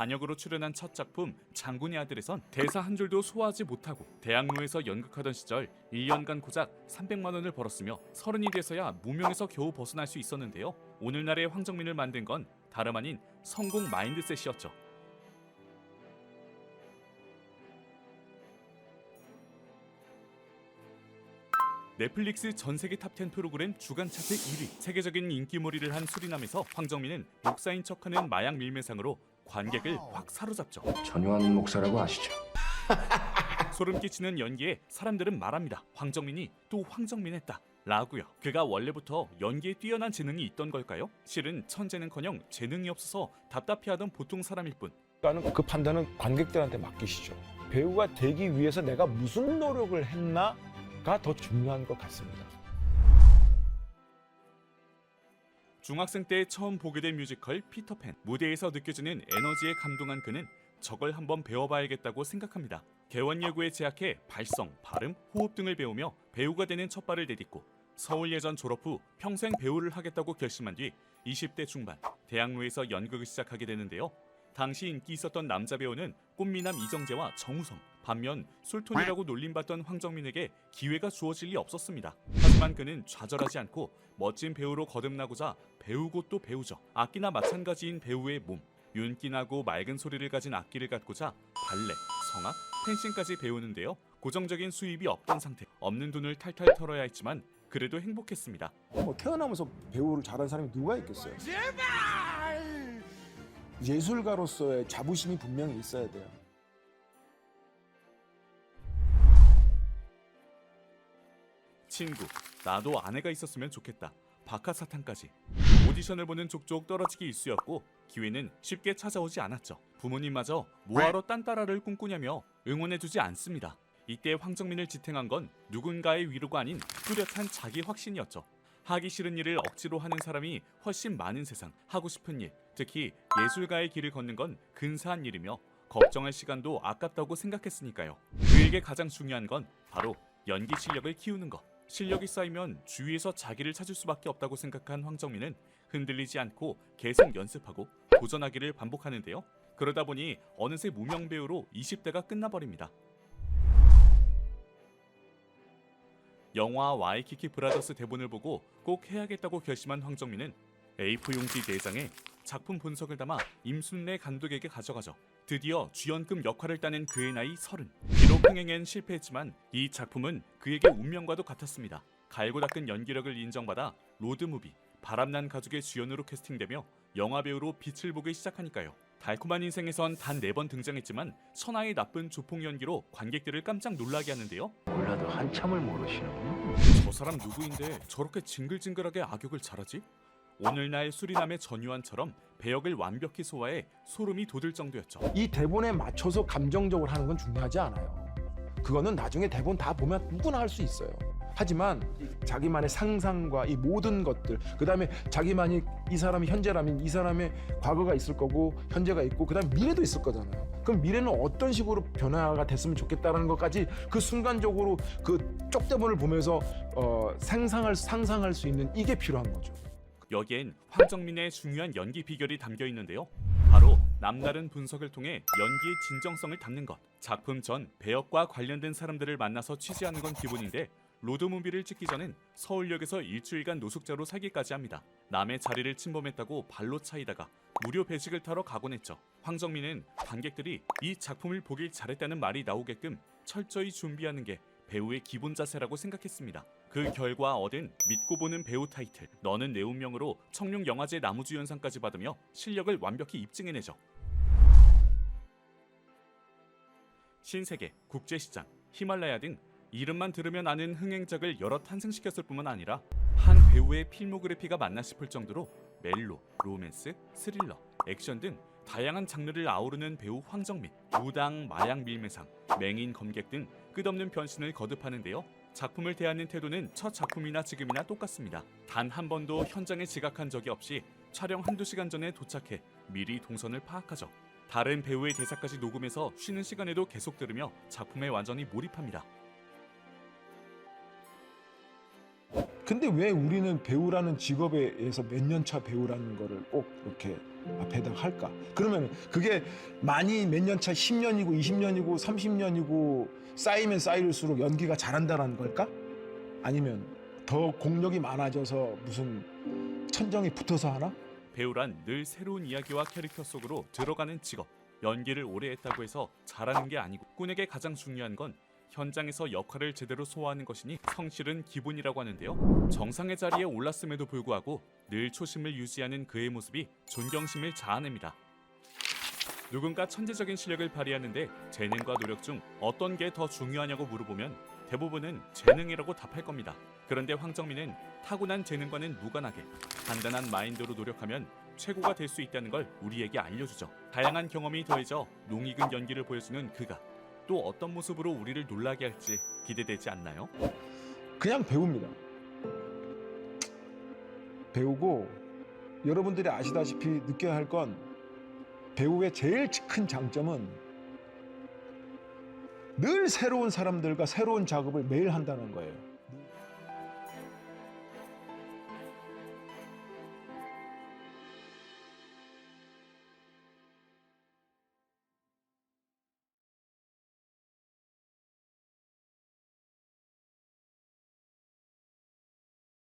단역으로 출연한 첫 작품 장군의 아들에선 대사 한 줄도 소화하지 못하고 대학로에서 연극하던 시절 1년간 고작 300만 원을 벌었으며 30이 돼서야 무명에서 겨우 벗어날 수 있었는데요. 오늘날의 황정민을 만든 건 다름 아닌 성공 마인드셋이었죠. 넷플릭스 전세계 탑10 프로그램 주간 차트 1위, 세계적인 인기몰이를 한 수리남에서 황정민은 목사인 척하는 마약 밀매상으로 관객을 확 사로잡죠. 전유한 목사라고 아시죠? 소름 끼치는 연기에 사람들은 말합니다. 황정민이 또 황정민했다 라고요. 그가 원래부터 연기에 뛰어난 재능이 있던 걸까요? 실은 천재는커녕 재능이 없어서 답답해하던 보통 사람일 뿐. 그 판단은 관객들한테 맡기시죠. 배우가 되기 위해서 내가 무슨 노력을 했나가 더 중요한 것 같습니다. 중학생 때 처음 보게 된 뮤지컬 피터팬. 무대에서 느껴지는 에너지에 감동한 그는 저걸 한번 배워봐야겠다고 생각합니다. 개원 예고에 제약해 발성, 발음, 호흡 등을 배우며 배우가 되는 첫발을 내딛고 서울예전 졸업 후 평생 배우를 하겠다고 결심한 뒤 20대 중반 대학로에서 연극을 시작하게 되는데요. 당시 인기 있었던 남자 배우는 꽃미남 이정재와 정우성, 반면 술톤이라고 놀림받던 황정민에게 기회가 주어질 리 없었습니다. 하지만 그는 좌절하지 않고 멋진 배우로 거듭나고자 배우고 또 배우죠. 악기나 마찬가지인 배우의 몸, 윤기나고 맑은 소리를 가진 악기를 갖고자 발레, 성악, 펜싱까지 배우는데요. 고정적인 수입이 없던 상태, 없는 돈을 탈탈 털어야 했지만 그래도 행복했습니다. 태어나면서 배우를 잘하는 사람이 누가 있겠어요? 제발! 예술가로서의 자부심이 분명히 있어야 돼요. 친구, 나도 아내가 있었으면 좋겠다. 박하사탕까지. 오디션을 보는 족족 떨어지기 일쑤였고 기회는 쉽게 찾아오지 않았죠. 부모님마저 뭐하러 딴따라를 꿈꾸냐며 응원해주지 않습니다. 이때 황정민을 지탱한 건 누군가의 위로가 아닌 뚜렷한 자기 확신이었죠. 하기 싫은 일을 억지로 하는 사람이 훨씬 많은 세상, 하고 싶은 일, 특히 예술가의 길을 걷는 건 근사한 일이며 걱정할 시간도 아깝다고 생각했으니까요. 그에게 가장 중요한 건 바로 연기 실력을 키우는 것. 실력이 쌓이면 주위에서 자기를 찾을 수밖에 없다고 생각한 황정민은 흔들리지 않고 계속 연습하고 도전하기를 반복하는데요. 그러다 보니 어느새 무명 배우로 20대가 끝나버립니다. 영화 와이키키 브라더스 대본을 보고 꼭 해야겠다고 결심한 황정민은 A4 용지 4장에 작품 분석을 담아 임순례 감독에게 가져가죠. 드디어 주연급 역할을 따낸 그의 나이 30. 비록 흥행엔 실패했지만 이 작품은 그에게 운명과도 같았습니다. 갈고 닦은 연기력을 인정받아 로드무비, 바람난 가족의 주연으로 캐스팅되며 영화배우로 빛을 보기 시작하니까요. 달콤한 인생에선 단 4번 등장했지만 천하의 나쁜 조폭 연기로 관객들을 깜짝 놀라게 하는데요. 몰라도 한참을 모르시는군요. 저 사람 누구인데 저렇게 징글징글하게 악역을 잘하지? 오늘날 수리남의 전유한처럼 배역을 완벽히 소화해 소름이 돋을 정도였죠. 이 대본에 맞춰서 감정적으로 하는 건 중요하지 않아요. 그거는 나중에 대본 다 보면 누구나 할 수 있어요. 하지만 자기만의 상상과 이 모든 것들, 그 다음에 자기만이 이 사람이 현재라면 이 사람의 과거가 있을 거고 현재가 있고 그 다음에 미래도 있을 거잖아요. 그럼 미래는 어떤 식으로 변화가 됐으면 좋겠다는 것까지 그 순간적으로 그 쪽대본을 보면서 상상할 수 있는 이게 필요한 거죠. 여기엔 황정민의 중요한 연기 비결이 담겨 있는데요. 바로 남다른 분석을 통해 연기의 진정성을 담는 것. 작품 전 배역과 관련된 사람들을 만나서 취재하는 건 기본인데 로드무비를 찍기 전엔 서울역에서 일주일간 노숙자로 살기까지 합니다. 남의 자리를 침범했다고 발로 차이다가 무료 배식을 타러 가곤 했죠. 황정민은 관객들이 이 작품을 보길 잘했다는 말이 나오게끔 철저히 준비하는 게 배우의 기본 자세라고 생각했습니다. 그 결과 얻은 믿고 보는 배우 타이틀, 너는 내 운명으로 청룡영화제 나무주연상까지 받으며 실력을 완벽히 입증해내죠. 신세계, 국제시장, 히말라야 등 이름만 들으면 아는 흥행작을 여러 탄생시켰을 뿐만 아니라 한 배우의 필모그래피가 맞나 싶을 정도로 멜로, 로맨스, 스릴러, 액션 등 다양한 장르를 아우르는 배우 황정민. 무당, 마약 밀매상, 맹인 검객 등 끝없는 변신을 거듭하는데요. 작품을 대하는 태도는 첫 작품이나 지금이나 똑같습니다. 단 한 번도 현장에 지각한 적이 없이 촬영 한두 시간 전에 도착해 미리 동선을 파악하죠. 다른 배우의 대사까지 녹음해서 쉬는 시간에도 계속 들으며 작품에 완전히 몰입합니다. 근데 왜 우리는 배우라는 직업에 의해서 몇 년 차 배우라는 거를 꼭 이렇게 앞에다 할까? 그러면 그게 많이 몇 년 차 10년이고 20년이고 30년이고 쌓이면 쌓일수록 연기가 잘한다는 걸까? 아니면 더 공력이 많아져서 무슨 천정이 붙어서 하나? 배우란 늘 새로운 이야기와 캐릭터 속으로 들어가는 직업. 연기를 오래 했다고 해서 잘하는 게 아니고 꾼에게 가장 중요한 건 현장에서 역할을 제대로 소화하는 것이니 성실은 기본이라고 하는데요. 정상의 자리에 올랐음에도 불구하고 늘 초심을 유지하는 그의 모습이 존경심을 자아냅니다. 누군가 천재적인 실력을 발휘하는데 재능과 노력 중 어떤 게 더 중요하냐고 물어보면 대부분은 재능이라고 답할 겁니다. 그런데 황정민은 타고난 재능과는 무관하게 단단한 마인드로 노력하면 최고가 될 수 있다는 걸 우리에게 알려주죠. 다양한 경험이 더해져 농익은 연기를 보여주는 그가 또 어떤 모습으로 우리를 놀라게 할지 기대되지 않나요? 그냥 배우입니다. 배우고 여러분들이 아시다시피 느껴야 할 건 배우의 제일 큰 장점은 늘 새로운 사람들과 새로운 작업을 매일 한다는 거예요.